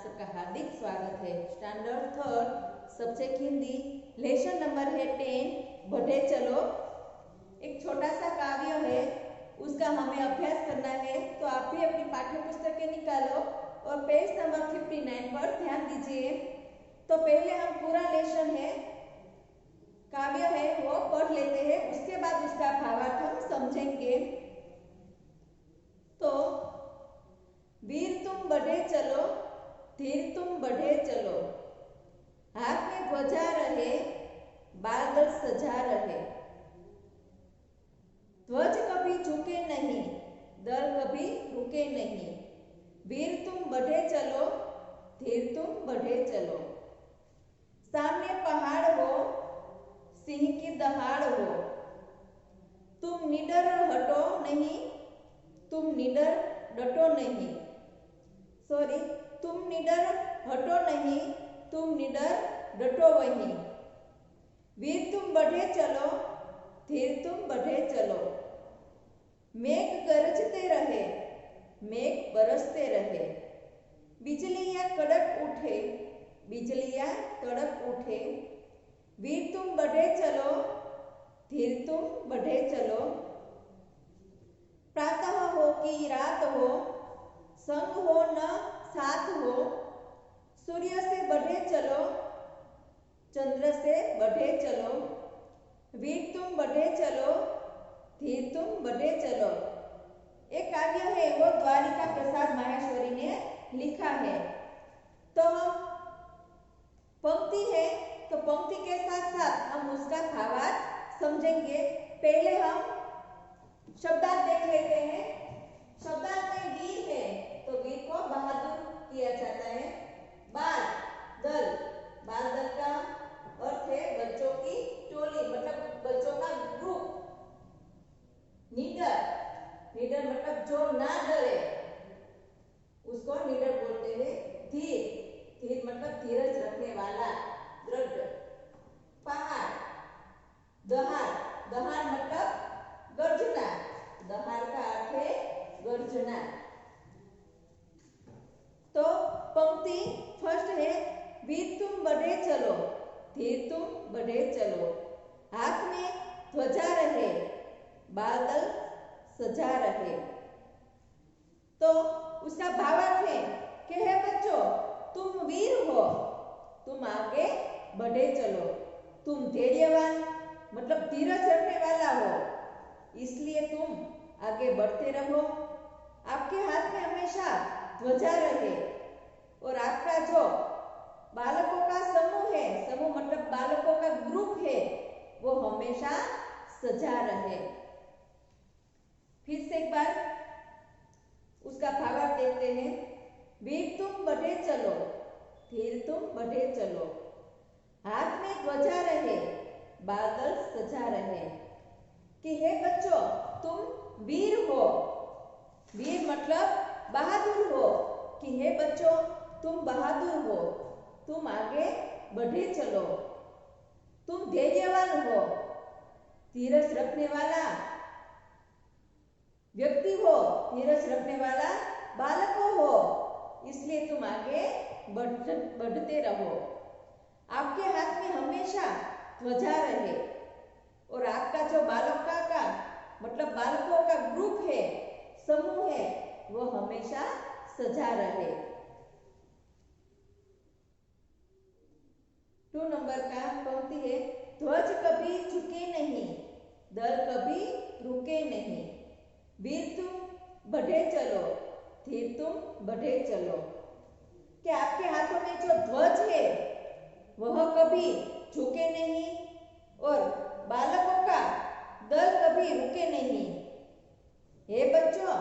सबका हार्दिक स्वागत है। Standard third subject Hindi, lesson number है 10, बढ़े चलो। एक छोटा सा काव्य है, उसका हमें अभ्यास करना है। तो आप भी अपनी पाठ्य पुस्तकें निकालो और पेज नंबर 59 पर ध्यान दीजिए। तो पहले हम पूरा लेसन है, काव्य है, वो पढ़ लेते हैं, उसके बाद उसका भावार्थ हम समझेंगे। तो वीर तुम बढ़े चलो, धीर तुम बढ़े चलो, हाथ में ध्वजा रहे, बाल दल सजा रहे। ध्वज कभी झुके नहीं, दल कभी रुके नहीं। वीर तुम बढ़े चलो, धीर तुम बढ़े चलो। सामने पहाड़ हो, सिंह की दहाड़ हो, तुम निडर हटो नहीं, तुम निडर डटो नहीं। सॉरी, तुम निडर हटो नहीं, तुम निडर डटो वहीं। वीर तुम बढ़े चलो, धीर तुम बढ़े चलो। मेघ गरजते रहे, मेघ बरसते रहे। बिजलियां कड़क उठे, बिजलियां तड़क उठे। वीर तुम बढ़े चलो, धीर तुम बढ़े चलो। प्रातः हो कि रात हो, संग हो न साथ हो। सूर्य से बढ़े चलो, चंद्र से बढ़े चलो। वीर तुम बढ़े चलो, धीर तुम बढ़े चलो। एक काव्य है, वो द्वारिका प्रसाद माहेश्वरी ने लिखा है। तो हम पंक्ति है, तो पंक्ति के साथ साथ हम उसका भावार्थ समझेंगे। पहले हम शब्दार्थ देख लेते हैं। शब्दार्थ में वीर है, तो वीर को बहादुर किया जाता है। बाल दल, बाल दल का अर्थ है बच्चों की टोली, मतलब बच्चों का ग्रुप। निडर, निडर मतलब जो ना डरे, उसको निडर बोलते हैं। धीर, धीर मतलब धीरज रखने वाला, दृढ़। पहाड़, दहाड़, दहाड़ मतलब गर्जना, दहाड़ का अर्थ है गर्जना। तो पंक्ति फर्स्ट है, वीर तुम बढ़े चलो, धीर तुम बढ़े चलो। हाथ में ध्वजा रहे, बाल दल सजा रहे। तो उसका भावार्थ है कि हे बच्चों, तुम वीर हो, तुम आगे बढ़े चलो। तुम धैर्यवान मतलब धीरज रखने वाला हो, इसलिए तुम आगे बढ़ते रहो। आपके हाथ में हमेशा ध्वजा रहे और आपका जो बालकों का समूह है, समूह मतलब बालकों का ग्रुप है, वो हमेशा सजा रहे। फिर से एक बार उसका भावार्थ देखते हैं। वीर तुम बढ़े चलो, धीर तुम बढ़े चलो। हाथ में ध्वजा रहे, बादल सजा रहे। कि हे बच्चों, तुम वीर हो, वीर मतलब बहादुर हो। कि हे बच्चों, तुम बहादुर हो, तुम आगे बढ़े चलो। तुम धैर्यवान हो, धीरज रखने वाला व्यक्ति हो, धीरज रखने वाला बालकों हो, इसलिए तुम आगे बढ़ते रहो। आपके हाथ में हमेशा ध्वजा रहे और आपका जो बालकों का मतलब बालकों का ग्रुप है, समूह है, वो हमेशा सजा रहे। 2 नंबर का पंक्ति है, ध्वज कभी झुके नहीं, दल कभी रुके नहीं। वीर तुम बढ़े चलो, धीर तुम बढ़े चलो। कि आपके हाथों में जो ध्वज है, वह कभी झुके नहीं और बालकों का दल कभी रुके नहीं। हे बच्चों,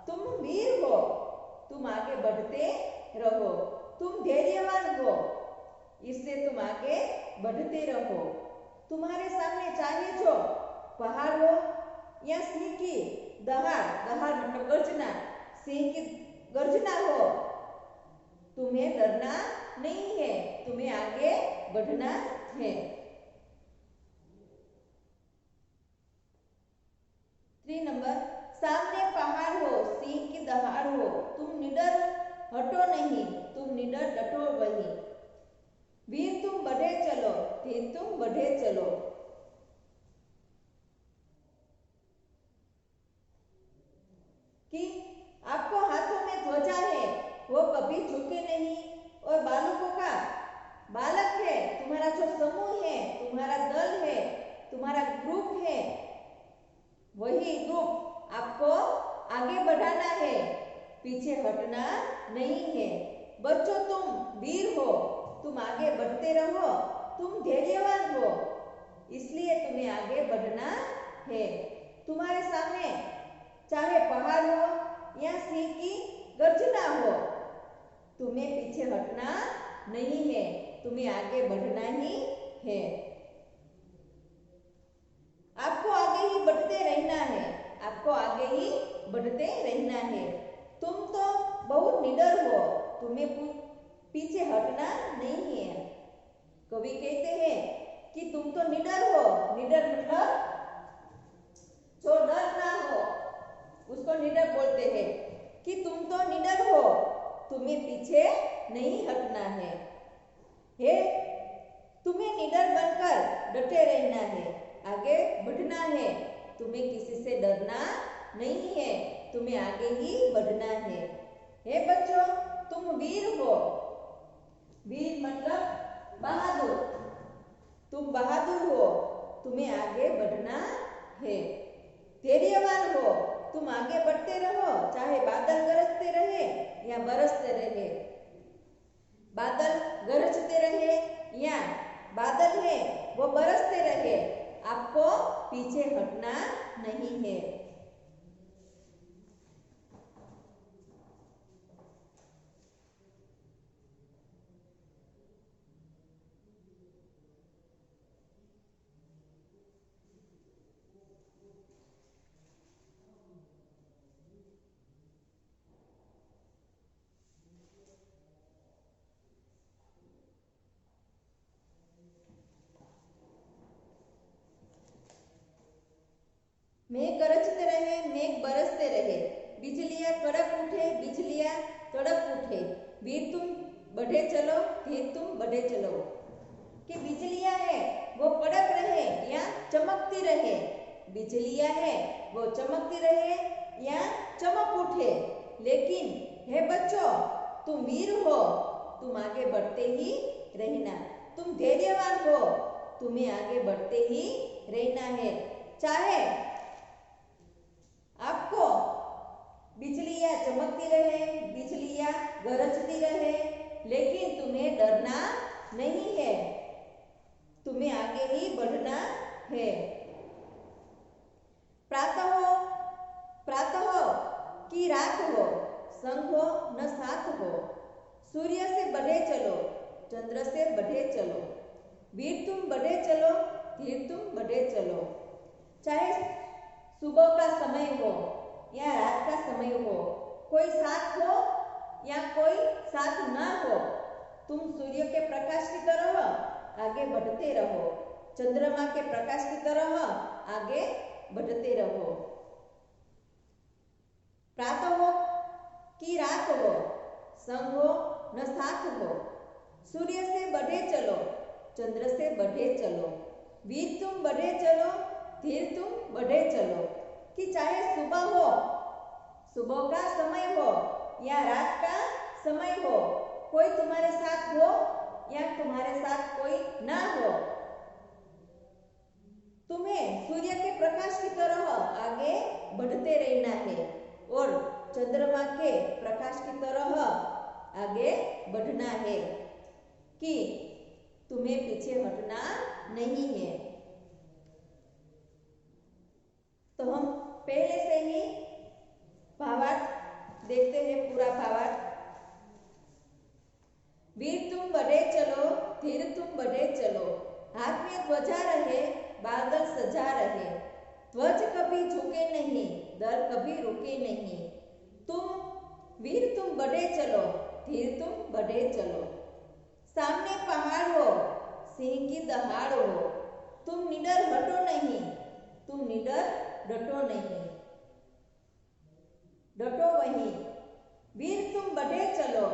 तुम वीर हो, तुम आगे बढ़ते रहो। तुम धैर्यवान हो, इसलिए तुम आगे बढ़ते रहो। तुम्हारे सामने चाहे जो पहाड़ हो या सिंह की दहाड़, दहाड़ मतलब गर्जना, सिंह की गर्जना हो, तुम्हें डरना नहीं है, तुम्हें आगे बढ़ना है। 3 नंबर, सामने पहाड़ हो, सिंह की दहाड़ हो, तुम निडर हटो नहीं, तुम निडर डटो वहीं। वीर तुम बढ़े चलो, धीर तुम बढ़े चलो। कि आपको हाथों में ध्वजा है, वो कभी झुके नहीं, और बालकों का बालक है, तुम्हारा जो समूह है, तुम्हारा दल है, तुम्हारा ग्रुप है, वही ग्रुप आपको आगे बढ़ाना है, पीछे हटना नहीं है। बच्चों तुम वीर हो, तुम आगे बढ़ते रहो, तुम धैर्यवान हो, इसलिए तुम्हें आगे बढ़ना है। तुम्हारे सामने चाहे पहाड़ हो या सिंह की गर्जना हो, तुम्हें पीछे हटना नहीं है, तुम्हें आगे बढ़ना ही है। आपको आगे ही बढ़ते रहना है, आपको आगे ही बढ़ते रहना है। तुम तो बहुत निडर हो, तुम्हें पीछे हटना नहीं है। कवि कहते हैं कि तुम तो निडर हो, निडर मतलब जो डर ना हो, उसको निडर बोलते हैं। कि तुम तो निडर हो, तुम्हें पीछे नहीं हटना है। तुम्हें निडर बनकर डटे रहना है, आगे बढ़ना है, तुम्हें किसी से डरना नहीं है, तुम्हें आगे ही बढ़ना है। बच्चों तुम वीर हो, वीर मतलब बहादुर, तुम बहादुर हो, तुम्हें आगे बढ़ना है। धैर्यवान हो, तुम आगे बढ़ते रहो, चाहे बादल गरजते रहे या बरसते रहे। बादल गरजते रहे या बादल है वो बरसते रहे, आपको पीछे हटना नहीं है। मेघ गरजते रहे, मेघ बरसते रहे, बिजलियां कड़क उठे, बिजलियां कड़क उठे, वीर तुम बढ़े चलो, धीर तुम बढ़े चलो। कि बिजलियां है वो कड़क रहे या चमकती रहे, बिजलियां है वो चमकती रहे या चमक उठे, लेकिन हे बच्चों तुम वीर हो, तुम आगे बढ़ते ही रहना, तुम धैर्यवान हो, तुम्हें आगे बढ़ते ही रहना है। चाहे आपको बिजलियां चमकती रहे, बिजलियां गरजती रहे, लेकिन तुम्हें डरना नहीं है, तुम्हें आगे ही बढ़ना है। प्रातः की रात हो, संग हो न साथ हो, सूर्य से बढ़े चलो, चंद्र से बढ़े चलो, वीर तुम बढ़े चलो, धीर तुम बढ़े चलो। चाहे सुबह का समय हो या रात का समय हो, कोई साथ हो या कोई साथ ना हो, तुम सूर्य के प्रकाश की तरह आगे बढ़ते रहो, चंद्रमा के प्रकाश की तरह आगे बढ़ते रहो। प्रातः की रात हो, संग हो न साथ हो, सूर्य से बढ़े चलो, चंद्र से बढ़े चलो, वीर तुम बढ़े चलो, धीर तुम बढ़े चलो। कि चाहे सुबह हो, सुबह का समय हो या रात का समय हो, कोई तुम्हारे साथ हो या तुम्हारे साथ कोई ना हो, तुम्हें सूर्य के प्रकाश की तरह आगे बढ़ते रहना है और चंद्रमा के प्रकाश की तरह आगे बढ़ना है, कि तुम्हें पीछे हटना नहीं है। तो हम पहले से ही भावार्थ देखते हैं, पूरा भावार्थ। वीर तुम बढ़े चलो, धीर तुम बढ़े चलो, हाथ में ध्वजा रहे, बादल सजा रहे, ध्वज कभी झुके नहीं, दर कभी रुके नहीं, वीर तुम बढ़े चलो, धीर तुम बढ़े चलो। सामने पहाड़ हो, सिंह की दहाड़ हो, तुम निडर हटो नहीं, तुम निडर डटो नहीं, डटो वहीं। वीर तुम बढ़े चलो,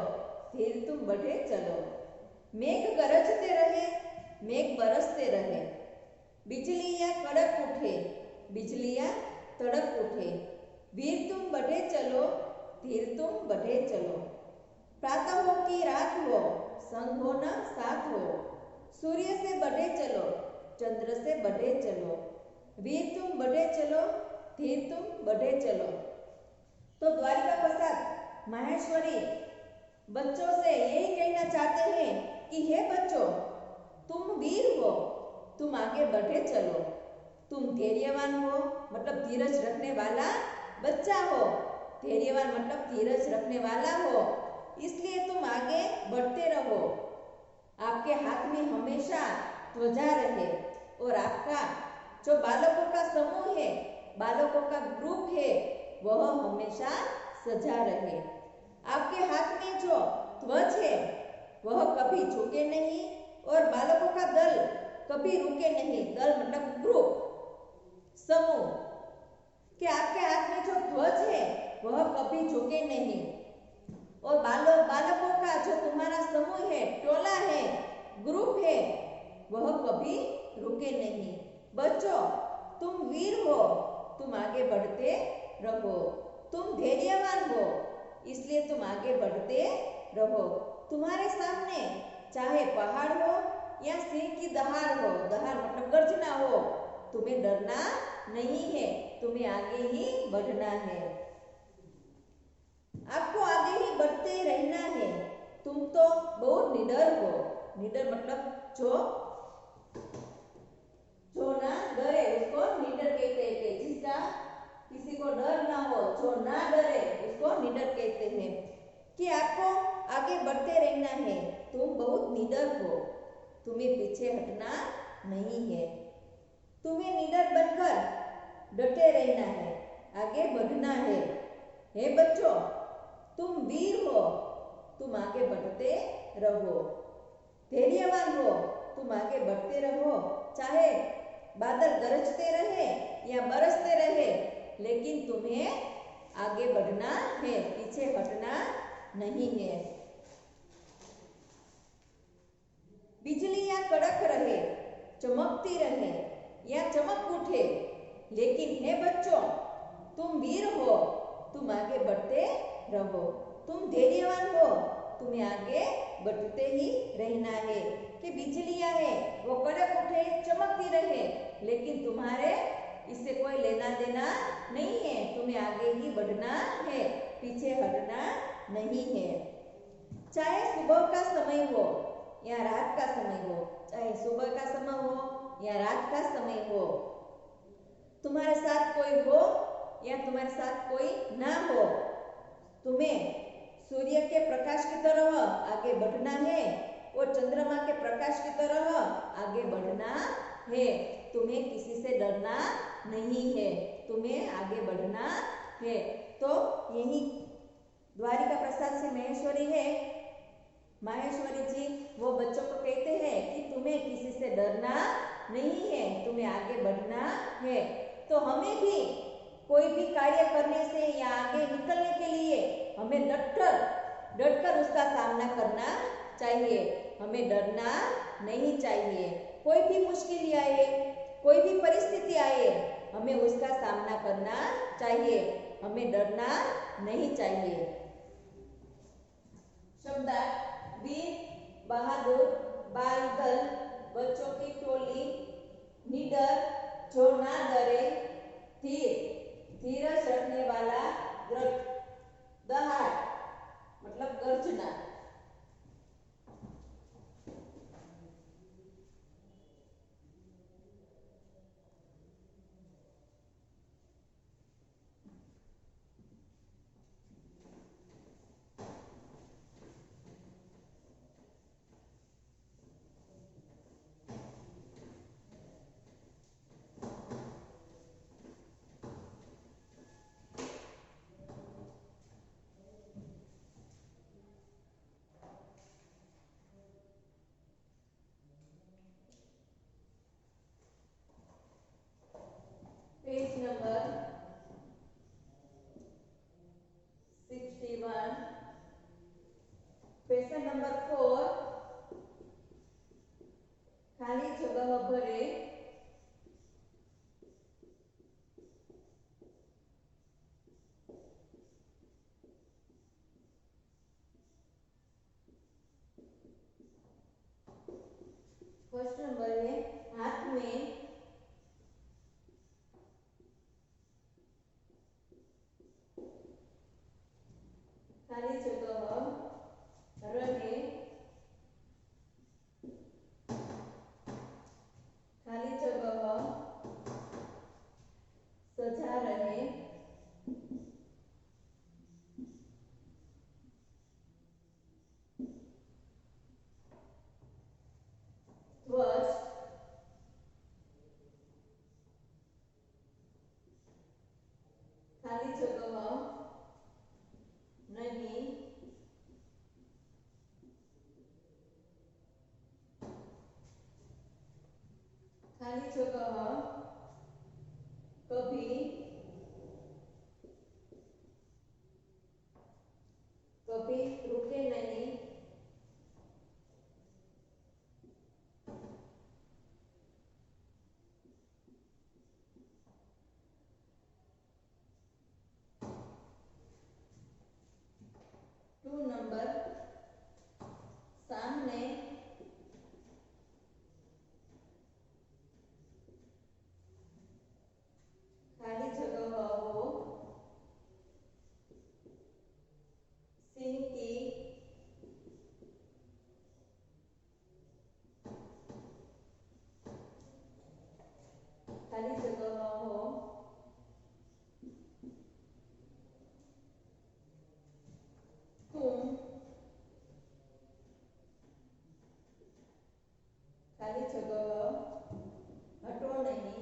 धीर तुम बढ़े चलो। मेघ गरजते रहे, मेघ बरसते रहे। बिजलियां कड़क उठे, बिजलियां तड़क उठे। वीर तुम बढ़े चलो, धीर तुम बढ़े चलो। प्रातः हो कि रात हो, संग हो न साथ हो। सूर्य से बढ़े चलो, चंद्र से बढ़े चलो। वीर तुम बढ़े चलो, धीर तुम बढ़े चलो। तो द्वारिका प्रसाद माहेश्वरी बच्चों से यही कहना चाहते हैं कि हे बच्चों, तुम वीर हो, तुम आगे बढ़े चलो। तुम धैर्यवान हो, मतलब धीरज रखने वाला बच्चा हो। धैर्यवान मतलब धीरज रखने वाला हो, इसलिए तुम आगे बढ़ते रहो। आपके हाथ में हमेशा ध्वजा रहे और आपका जो बालकों का समूह है, बालकों का ग्रुप है, वह हमेशा सजा रहे। आपके हाथ में जो ध्वज है वह कभी झुके नहीं और बालकों का दल कभी रुके नहीं। दल मतलब ग्रुप, समूह, कि आपके हाथ में जो ध्वज है वह कभी झुके नहीं और बालकों का जो तुम्हारा समूह है, टोला है, ग्रुप है, वह कभी रुके नहीं। बच्चों, तुम वीर हो, तुम आगे बढ़ते रहो। तुम धैर्यवान हो, इसलिए तुम आगे बढ़ते रहो। तुम्हारे सामने चाहे पहाड़ हो या सिंह की दहाड़ हो, दहाड़ मतलब गर्जना हो, तुम्हें डरना नहीं है, तुम्हें आगे ही बढ़ना है। आपको आगे ही बढ़ते रहना है। तुम तो बहुत निडर हो। निडर मतलब जो ना डरे उसको निडर कहते हैं। जिसका किसी को डर ना हो, जो ना डरे उसको निडर कहते हैं। कि आपको आगे बढ़ते रहना है। तुम बहुत निडर हो, तुम्हें पीछे हटना नहीं है। तुम्हें निडर बनकर डटे रहना है, आगे बढ़ना है। हे बच्चों, तुम वीर हो, तुम आगे बढ़ते रहो। धैर्यवान हो, तुम आगे बढ़ते रहो। चाहे बादल गरजते रहे या बरसते रहे, लेकिन तुम्हें आगे बढ़ना है, पीछे हटना नहीं है। बिजलियां कड़क रहे, चमकती रहे या चमक उठे, लेकिन हे बच्चों, तुम वीर हो, तुम आगे बढ़ते रहो। तुम धैर्यवान हो, तुम्हें आगे बढ़ते ही रहना है। कि बिजलियां है वो कड़क उठे, चमकती रहे, लेकिन तुम्हारे इससे कोई लेना देना नहीं है। तुम्हें आगे ही बढ़ना है, पीछे हटना नहीं है। चाहे सुबह का समय हो या रात का समय हो, चाहे सुबह का समय हो या रात का समय हो, तुम्हारे साथ कोई हो या तुम्हारे साथ कोई ना हो, तुम्हें सूर्य के प्रकाश की तरह आगे बढ़ना है और चंद्रमा के प्रकाश की तरह आगे बढ़ना है। तुम्हें किसी से डरना नहीं है, तुम्हें आगे बढ़ना है। तो यही द्वारिका प्रसाद से माहेश्वरी है, माहेश्वरी जी वो बच्चों को कहते हैं कि तुम्हें किसी से डरना नहीं है, तुम्हें आगे बढ़ना है। तो हमें भी कोई भी कार्य करने से या आगे निकलने के लिए हमें डटकर उसका सामना करना चाहिए। हमें डरना नहीं चाहिए। कोई भी मुश्किल आए, कोई भी परिस्थिति आए, हमें उसका सामना करना चाहिए, हमें डरना नहीं चाहिए। शब्दार्थ: वीर, बहादुर, बाल दल, बच्चों की टोली, निडर, जो ना डरे, धीर, धीरज रखने वाला, दहाड़ मतलब गर्जना। क्वेश्चन नंबर 4 खाली जगह भरे। फर्स्ट नंबर है हाथ में खाली जगह रहे, खाली जगह सजा रहे, ध्वज खाली जगह नहीं, खाली जगह कभी कभी रुके नहीं, 2 नंबर सामने खाली जगह हो, सिंह की खाली जगह हो, तुम खाली जगह हटो नहीं,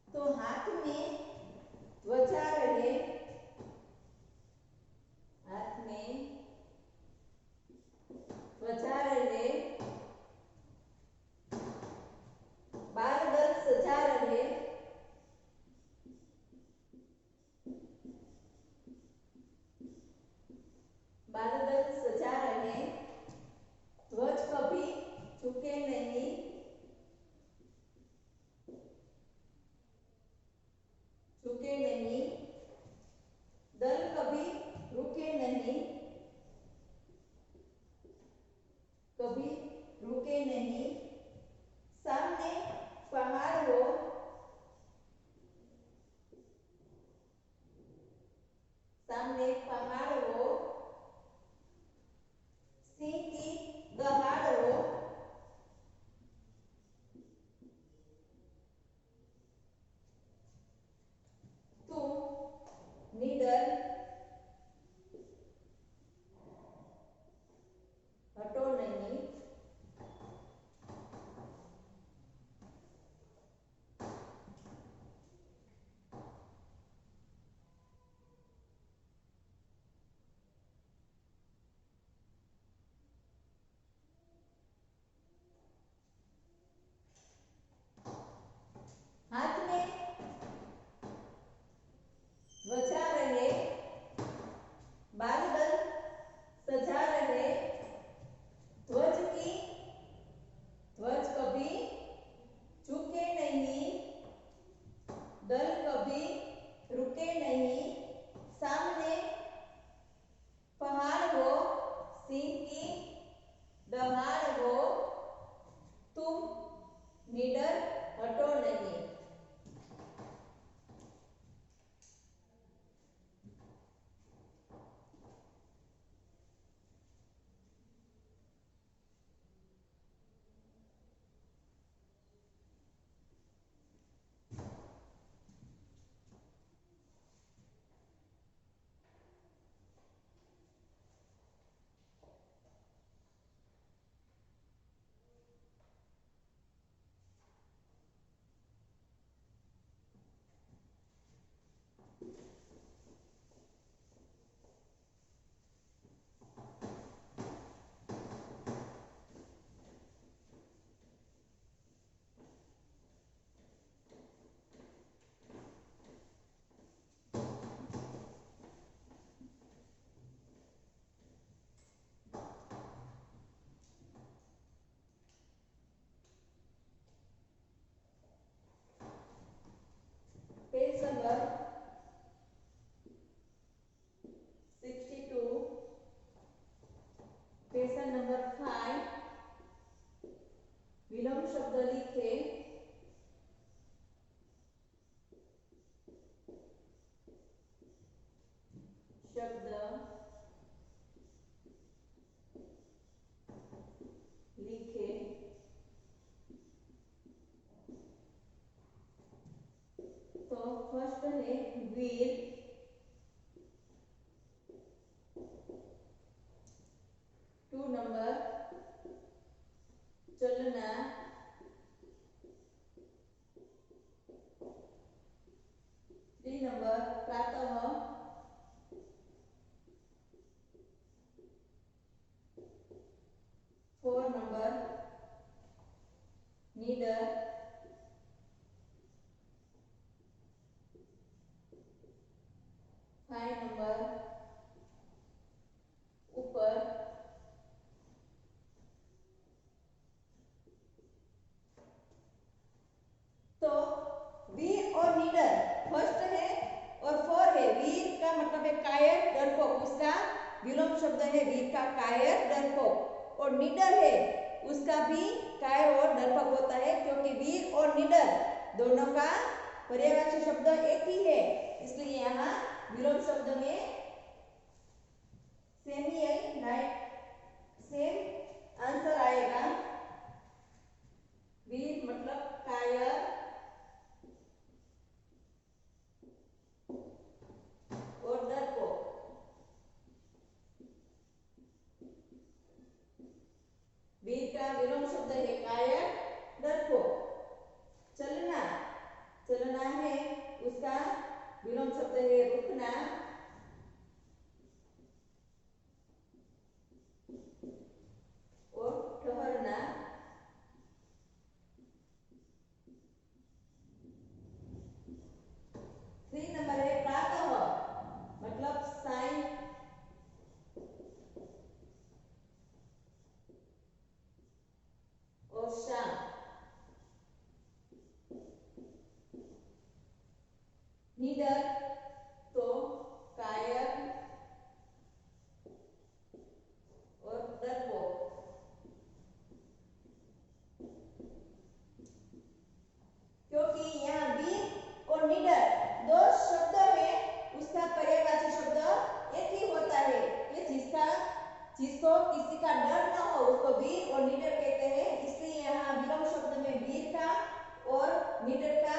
तो हाथ में त्वचा रहे, हाथ में त्वचा रहे, बारदल सजा रहे, बारदल सजा रहे, ध्वज कभी झुके नहीं, झुके नहीं, शब्द लिखे तो फर्स्ट है वीर, 2 नंबर चलना, 3 नंबर प्रातः, 4 नंबर निडर, 5 नंबर ऊपर, 20 और निडर फर्स्ट है और 4 है। वीर का मतलब है कायर डरपोक, उसका विलोम शब्द है वीर का कायर डरपोक। और निडर है उसका भी कायर और डरपोक होता है, क्योंकि वीर और निडर दोनों का पर्यायवाची शब्द एक ही है, इसलिए यहाँ विलोम शब्द में सेम ही है, राइट सेम आंसर आएगा। वीर मतलब कायर और डरपोक। वीर का विलोम शब्द है कायर डरपोक। चलना, चलना है उसका विलोम शब्द है रुकना। और ठहरना। 3 नंबर है प्रातः, मतलब साय और शाम। निडर तो कायर और डरपोक। क्योंकि यहाँ वीर और निडर दो शब्द में उसका पर्यायवाची शब्द एक ही होता है, कि जिसको किसी का डर न हो उसको वीर और निडर कहते हैं, इसलिए यहाँ विलोम शब्द में वीर का और निडर का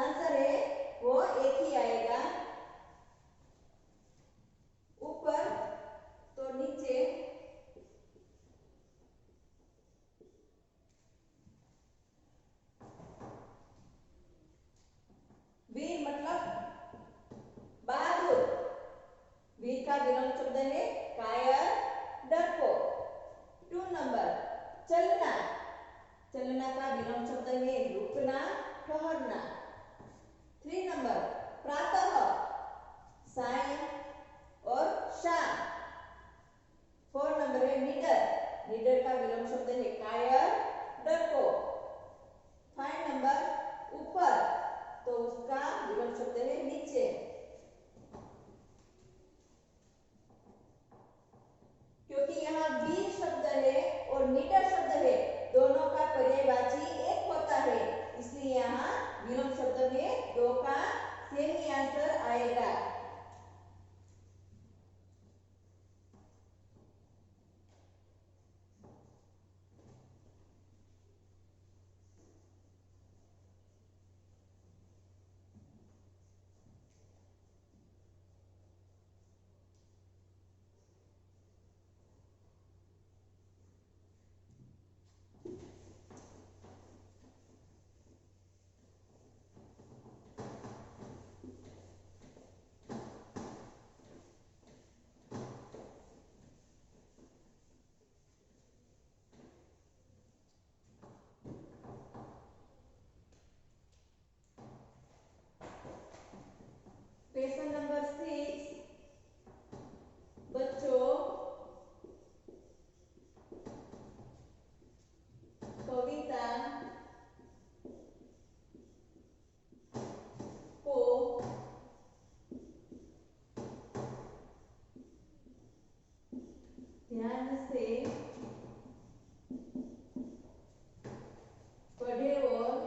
आंसर है वो एक ही आएगा। ऊपर तो नीचे, वीर मतलब बहादुर, वीर का विलोम शब्द है कायर डरपोक। 2 नंबर चलना, चलना का विलोम शब्द है रुकना ठहरना। 3 नंबर प्रातः साय और शाम। 4 नंबर है निडर, निडर का विलोम शब्द है कायर डरपोक। 5 नंबर ऊपर, तो उसका विलोम शब्द है नीचे। क्योंकि यहाँ वीर शब्द है और निडर शब्द है, दोनों का पर्यायवाची एक होता है, इसलिए यहाँ विलोम शब्द में दो का सेम ही आंसर आएगा। क्वेश्चन नंबर 6, बच्चों कविता को ध्यान से पढ़े और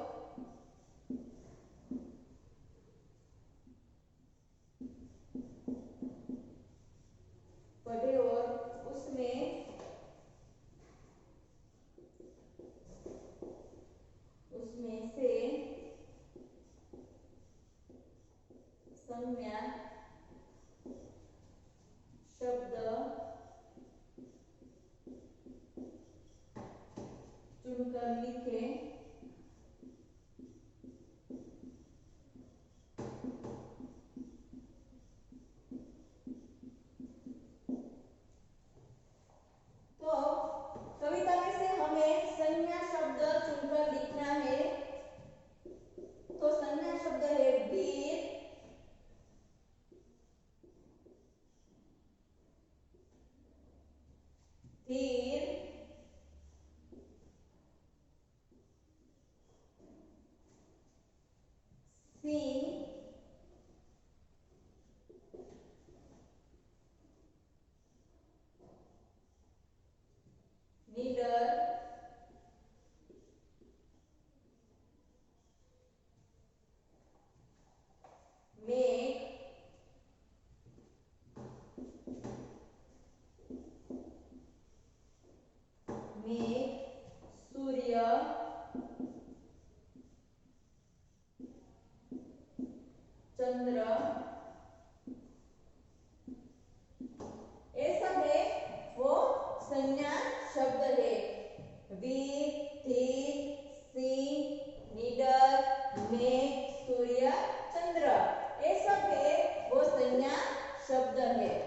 पढ़े और उसमें से संज्ञा शब्द चुनकर लिखे। तो कविता में से हमें संज्ञा शब्द चुनकर लिखना है। तो संज्ञा शब्द है वीर, धीर, सिंह, निडर, मेघ, सूर्य, चंद्र, ये सब है वो संज्ञा शब्द है। वीर, धीर, सिंह, निडर, मेघ, सूर्य, चंद्र, ये सब है वो संज्ञा शब्द है।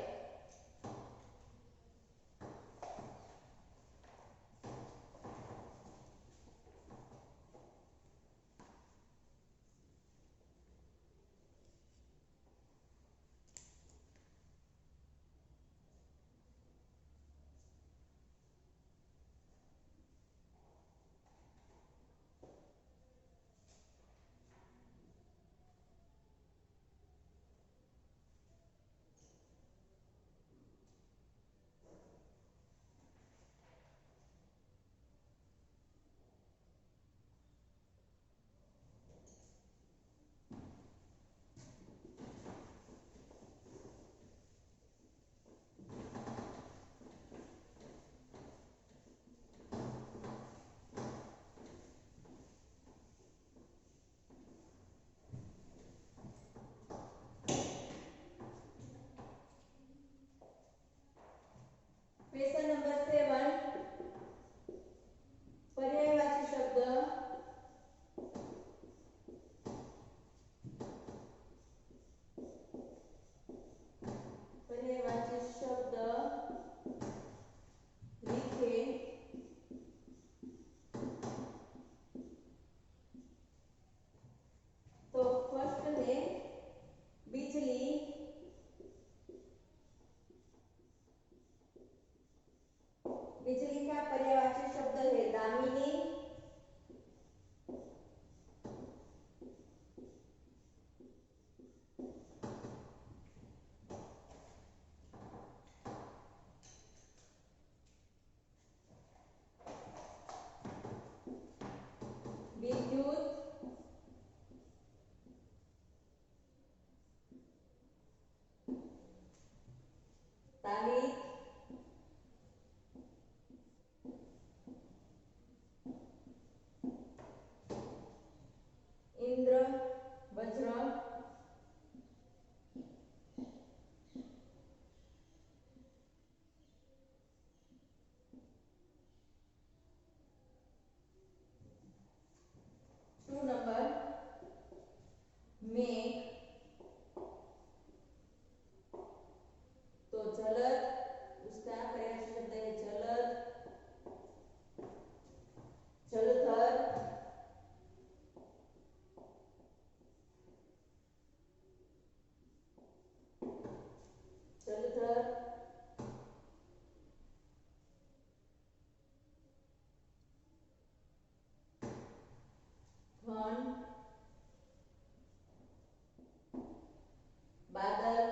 क्वेश्चन नंबर 7, पर्यायवाची शब्द। पर्यायवाची शब्द लिखे। तो फर्स्ट है बिजली, बिजली का पर्यायवाची शब्द है दामिनी। विद्युत, तालित, इंद्र, वज्र, 2 नंबर मेघ। तो जलद, उसका पर्यायवाची शब्द है जलद, जलधर, जलधर, घन, बादल,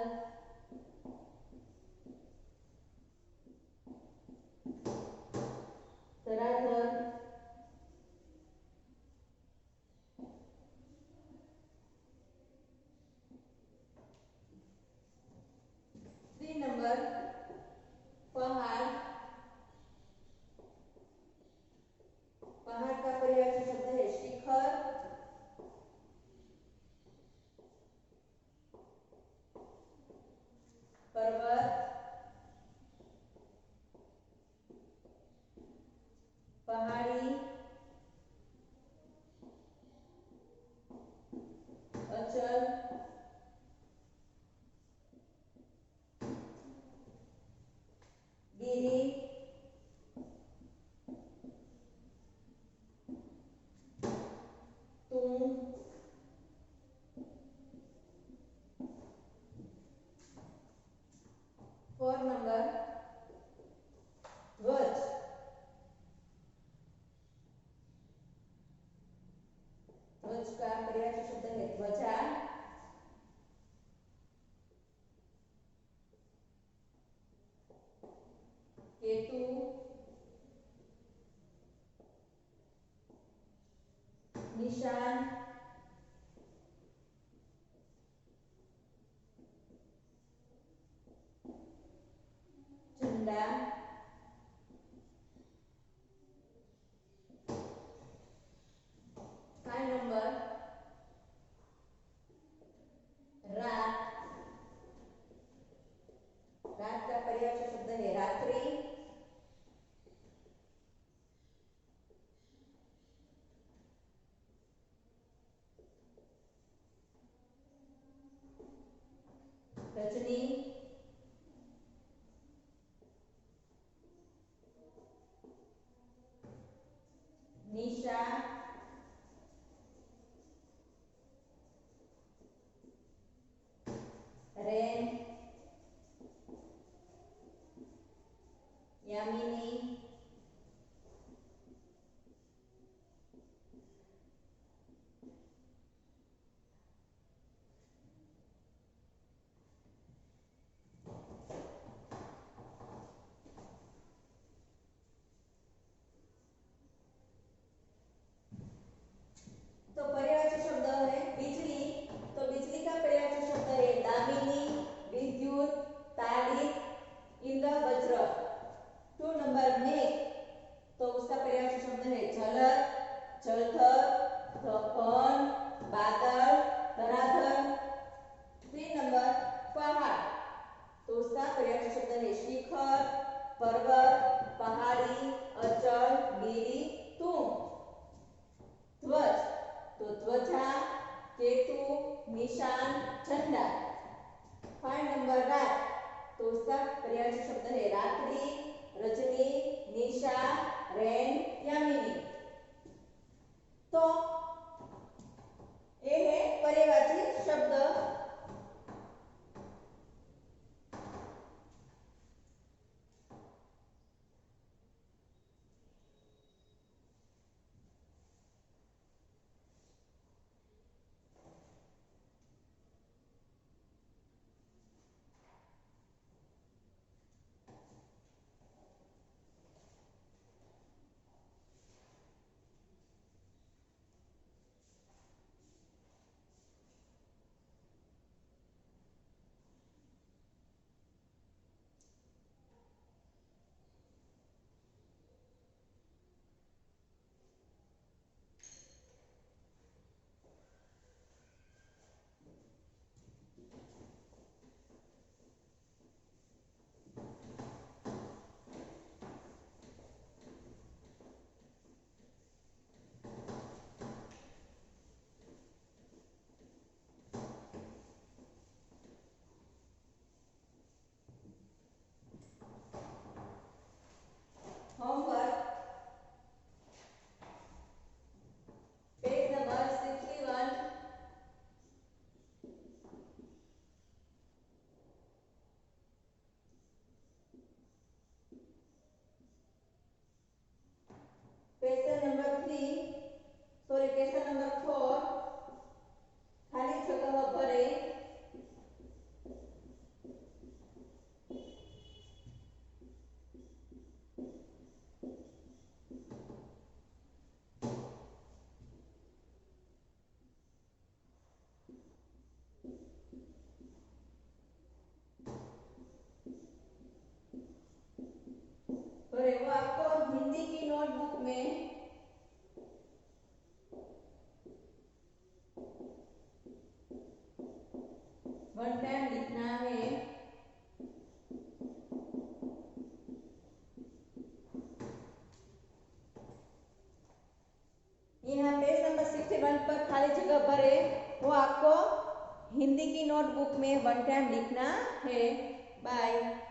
गिरी, तुम, 4 नंबर ध्वज, ध्वज का पर्यायवाची शब्द है ध्वजा, केतु, निशान, झंडा, 5 नंबर रात, रात का पर्यायवाची शब्द है रात्रि, रजनी, निशा, रेन, यामिनी, तो पर्यायवाची शब्द है बिजली, तो बिजली का पर्यायवाची शब्द है दामिनी, विद्युत, ताड़ित, इंद्र, वज्र। 2 नंबर मेघ, तो उसका पर्यायवाची शब्द है झलक, जलथर, घन, बादल, धराधर। 3 नंबर पहाड़, तो उसका पर्यायवाची शब्द है शिखर, पर्वत, पहाड़ी, अचल, गिरी, तुम। ध्वज, तो ध्वजा, केतु, निशान, झंडा। 5 नंबर रात, तो उसका पर्यायवाची शब्द है रात्रि, रजनी, निशा, रैन, यामिनी। तो ये है पर्यायवाची शब्द। Homework, page number 61, question number 3, sorry question number 4, खाली जगह भरे। और वो आपको हिंदी की नोटबुक में वन टाइम लिखना है। यहाँ पेज नंबर 61 पर खाली जगह भरे, वो आपको हिंदी की नोटबुक में वन टाइम लिखना है। बाय।